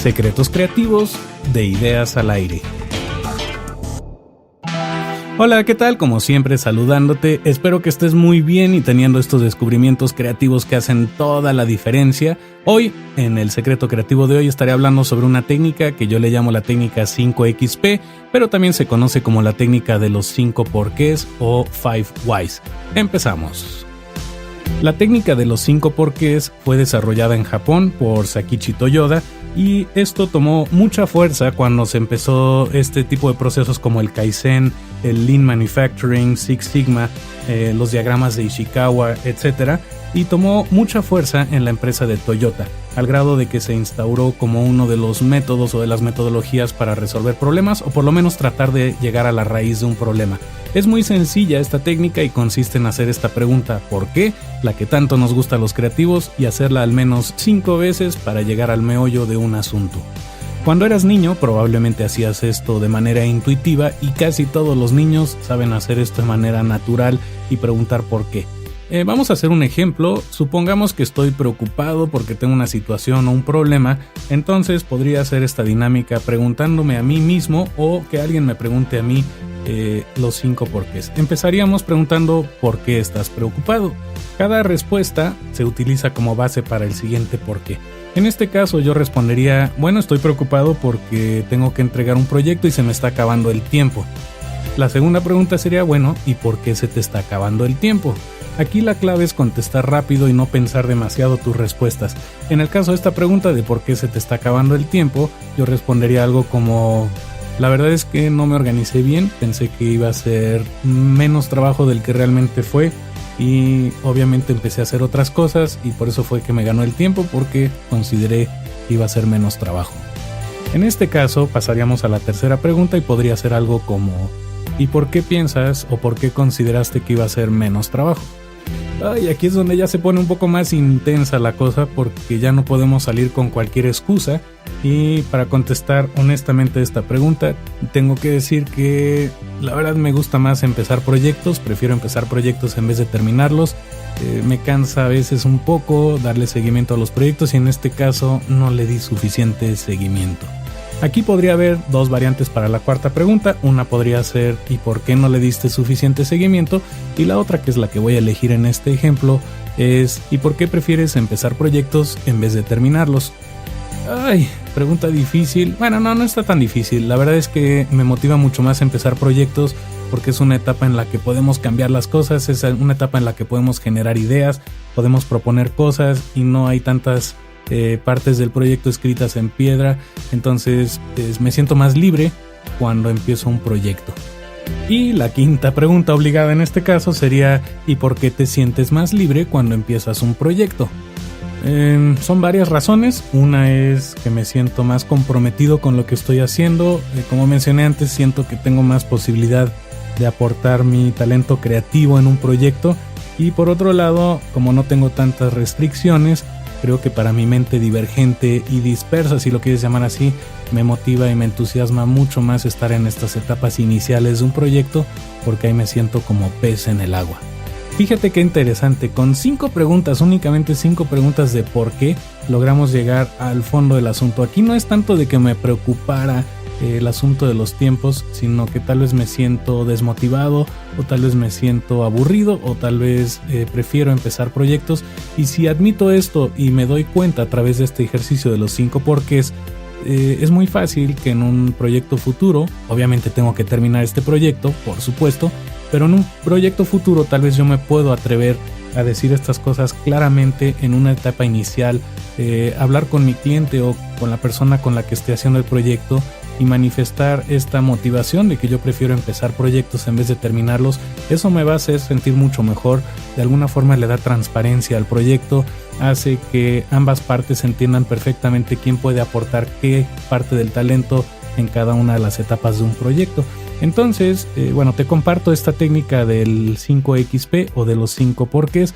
Secretos creativos de Ideas al Aire. Hola, ¿qué tal? Como siempre, saludándote. Espero que estés muy bien y teniendo estos descubrimientos creativos que hacen toda la diferencia. Hoy, en el secreto creativo de hoy, estaré hablando sobre una técnica que yo le llamo la técnica 5XP, pero también se conoce como la técnica de los 5 porqués o 5 whys. Empezamos. La técnica de los 5 porqués fue desarrollada en Japón por Sakichi Toyoda, y esto tomó mucha fuerza cuando se empezó este tipo de procesos como el Kaizen, el Lean Manufacturing, Six Sigma, los diagramas de Ishikawa, etc. Y tomó mucha fuerza en la empresa de Toyota, al grado de que se instauró como uno de los métodos o de las metodologías para resolver problemas, o por lo menos tratar de llegar a la raíz de un problema. Es muy sencilla esta técnica y consiste en hacer esta pregunta ¿por qué?, la que tanto nos gusta a los creativos, y hacerla al menos 5 veces para llegar al meollo de un asunto. Cuando eras niño probablemente hacías esto de manera intuitiva, y casi todos los niños saben hacer esto de manera natural y preguntar por qué. Vamos a hacer un ejemplo. Supongamos que estoy preocupado porque tengo una situación o un problema, entonces podría hacer esta dinámica preguntándome a mí mismo o que alguien me pregunte a mí los 5 porqués. Empezaríamos preguntando ¿por qué estás preocupado? Cada respuesta se utiliza como base para el siguiente porqué. En este caso yo respondería, bueno, estoy preocupado porque tengo que entregar un proyecto y se me está acabando el tiempo. La segunda pregunta sería, bueno, ¿y por qué se te está acabando el tiempo? Aquí la clave es contestar rápido y no pensar demasiado tus respuestas. En el caso de esta pregunta de por qué se te está acabando el tiempo, yo respondería algo como: la verdad es que no me organicé bien, pensé que iba a ser menos trabajo del que realmente fue, y obviamente empecé a hacer otras cosas y por eso fue que me ganó el tiempo, porque consideré que iba a ser menos trabajo. En este caso pasaríamos a la tercera pregunta y podría ser algo como: ¿y por qué piensas o por qué consideraste que iba a ser menos trabajo? Y aquí es donde ya se pone un poco más intensa la cosa, porque ya no podemos salir con cualquier excusa. Y para contestar honestamente esta pregunta, tengo que decir que la verdad me gusta más empezar proyectos. Prefiero empezar proyectos en vez de terminarlos. Me cansa a veces un poco darle seguimiento a los proyectos, y en este caso no le di suficiente seguimiento. Aquí podría haber 2 variantes para la cuarta pregunta. Una podría ser ¿y por qué no le diste suficiente seguimiento? Y la otra, que es la que voy a elegir en este ejemplo, es ¿y por qué prefieres empezar proyectos en vez de terminarlos? Pregunta difícil. Bueno, no está tan difícil. La verdad es que me motiva mucho más empezar proyectos, porque es una etapa en la que podemos cambiar las cosas, es una etapa en la que podemos generar ideas, podemos proponer cosas y no hay tantas partes del proyecto escritas en piedra. Entonces me siento más libre cuando empiezo un proyecto. Y la quinta pregunta obligada en este caso sería ¿y por qué te sientes más libre cuando empiezas un proyecto? Son varias razones. Una es que me siento más comprometido con lo que estoy haciendo. Como mencioné antes, siento que tengo más posibilidad de aportar mi talento creativo en un proyecto. Y por otro lado, como no tengo tantas restricciones, creo que para mi mente divergente y dispersa, si lo quieres llamar así, me motiva y me entusiasma mucho más estar en estas etapas iniciales de un proyecto, porque ahí me siento como pez en el agua. Fíjate qué interesante, con 5 preguntas, únicamente 5 preguntas de por qué, logramos llegar al fondo del asunto. Aquí no es tanto de que me preocupara el asunto de los tiempos, sino que tal vez me siento desmotivado, o tal vez me siento aburrido, o tal vez prefiero empezar proyectos. Y si admito esto y me doy cuenta a través de este ejercicio de los 5 porqués, es muy fácil que en un proyecto futuro, obviamente tengo que terminar este proyecto, por supuesto, pero en un proyecto futuro tal vez yo me puedo atrever a decir estas cosas claramente en una etapa inicial, hablar con mi cliente o con la persona con la que esté haciendo el proyecto y manifestar esta motivación de que yo prefiero empezar proyectos en vez de terminarlos. Eso me va a hacer sentir mucho mejor. De alguna forma le da transparencia al proyecto, hace que ambas partes entiendan perfectamente quién puede aportar qué parte del talento en cada una de las etapas de un proyecto. Entonces, te comparto esta técnica del 5XP o de los 5 porqués,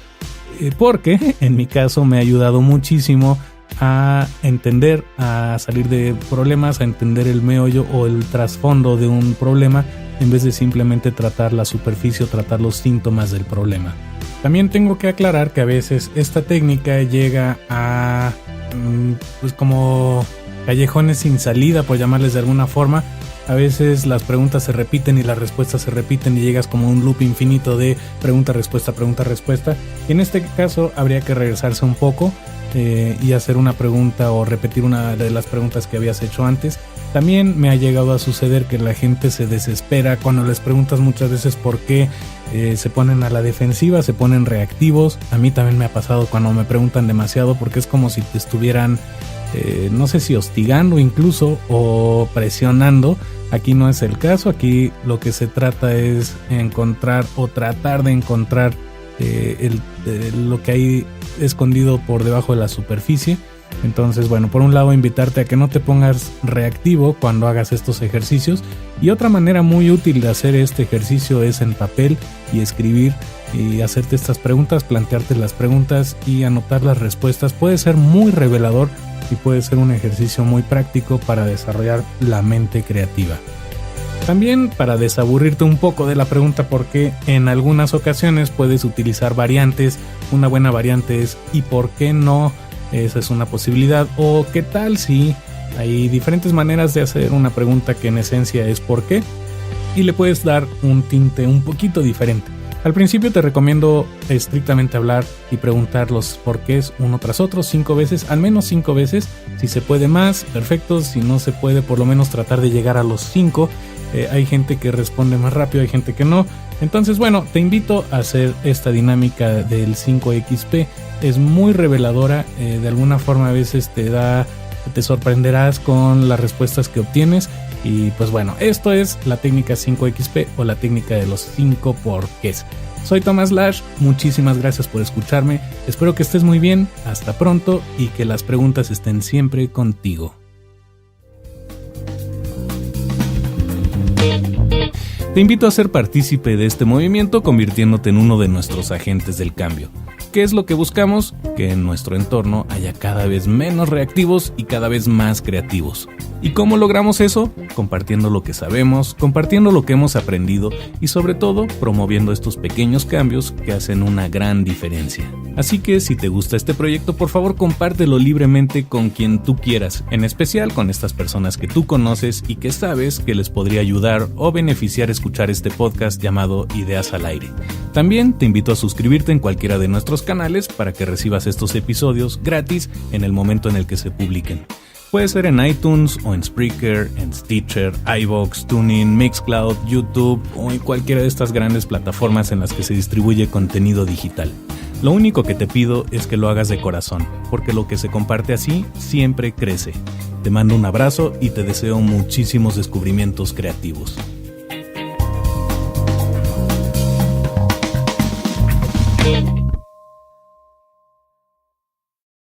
porque en mi caso me ha ayudado muchísimo a entender, a salir de problemas, a entender el meollo o el trasfondo de un problema, en vez de simplemente tratar la superficie o tratar los síntomas del problema. También tengo que aclarar que a veces esta técnica llega a como callejones sin salida, por llamarles de alguna forma. A veces las preguntas se repiten y las respuestas se repiten y llegas como a un loop infinito de pregunta-respuesta, pregunta-respuesta. Y en este caso habría que regresarse un poco y hacer una pregunta o repetir una de las preguntas que habías hecho antes. También me ha llegado a suceder que la gente se desespera cuando les preguntas muchas veces por qué se ponen a la defensiva, se ponen reactivos. A mí también me ha pasado cuando me preguntan demasiado porque es como si te estuvieran, no sé si hostigando incluso o presionando. Aquí no es el caso, aquí lo que se trata es encontrar o tratar de encontrar lo que hay escondido por debajo de la superficie. Entonces, bueno, por un lado invitarte a que no te pongas reactivo cuando hagas estos ejercicios, y otra manera muy útil de hacer este ejercicio es en papel y escribir y hacerte estas preguntas, plantearte las preguntas y anotar las respuestas. Puede ser muy revelador y puede ser un ejercicio muy práctico para desarrollar la mente creativa. También para desaburrirte un poco de la pregunta, porque en algunas ocasiones puedes utilizar variantes. Una buena variante es ¿y por qué no? Esa es una posibilidad. O ¿qué tal si? Hay diferentes maneras de hacer una pregunta que en esencia es ¿por qué? Y le puedes dar un tinte un poquito diferente. Al principio te recomiendo estrictamente hablar y preguntar los porqués uno tras otro 5 veces, al menos 5 veces. Si se puede más, perfecto. Si no se puede, por lo menos tratar de llegar a los 5. Hay gente que responde más rápido, hay gente que no. Entonces, bueno, te invito a hacer esta dinámica del 5XP. Es muy reveladora, de alguna forma a veces te sorprenderás con las respuestas que obtienes. Y pues bueno, esto es la técnica 5XP o la técnica de los 5 porqués. Soy Tomás Lash, muchísimas gracias por escucharme. Espero que estés muy bien, hasta pronto y que las preguntas estén siempre contigo. Te invito a ser partícipe de este movimiento convirtiéndote en uno de nuestros agentes del cambio. ¿Qué es lo que buscamos? Que en nuestro entorno haya cada vez menos reactivos y cada vez más creativos. ¿Y cómo logramos eso? Compartiendo lo que sabemos, compartiendo lo que hemos aprendido y sobre todo promoviendo estos pequeños cambios que hacen una gran diferencia. Así que si te gusta este proyecto, por favor compártelo libremente con quien tú quieras, en especial con estas personas que tú conoces y que sabes que les podría ayudar o beneficiar escuchar este podcast llamado Ideas al Aire. También te invito a suscribirte en cualquiera de nuestros canales para que recibas estos episodios gratis en el momento en el que se publiquen. Puede ser en iTunes o en Spreaker, en Stitcher, iVoox, TuneIn, Mixcloud, YouTube o en cualquiera de estas grandes plataformas en las que se distribuye contenido digital. Lo único que te pido es que lo hagas de corazón, porque lo que se comparte así siempre crece. Te mando un abrazo y te deseo muchísimos descubrimientos creativos.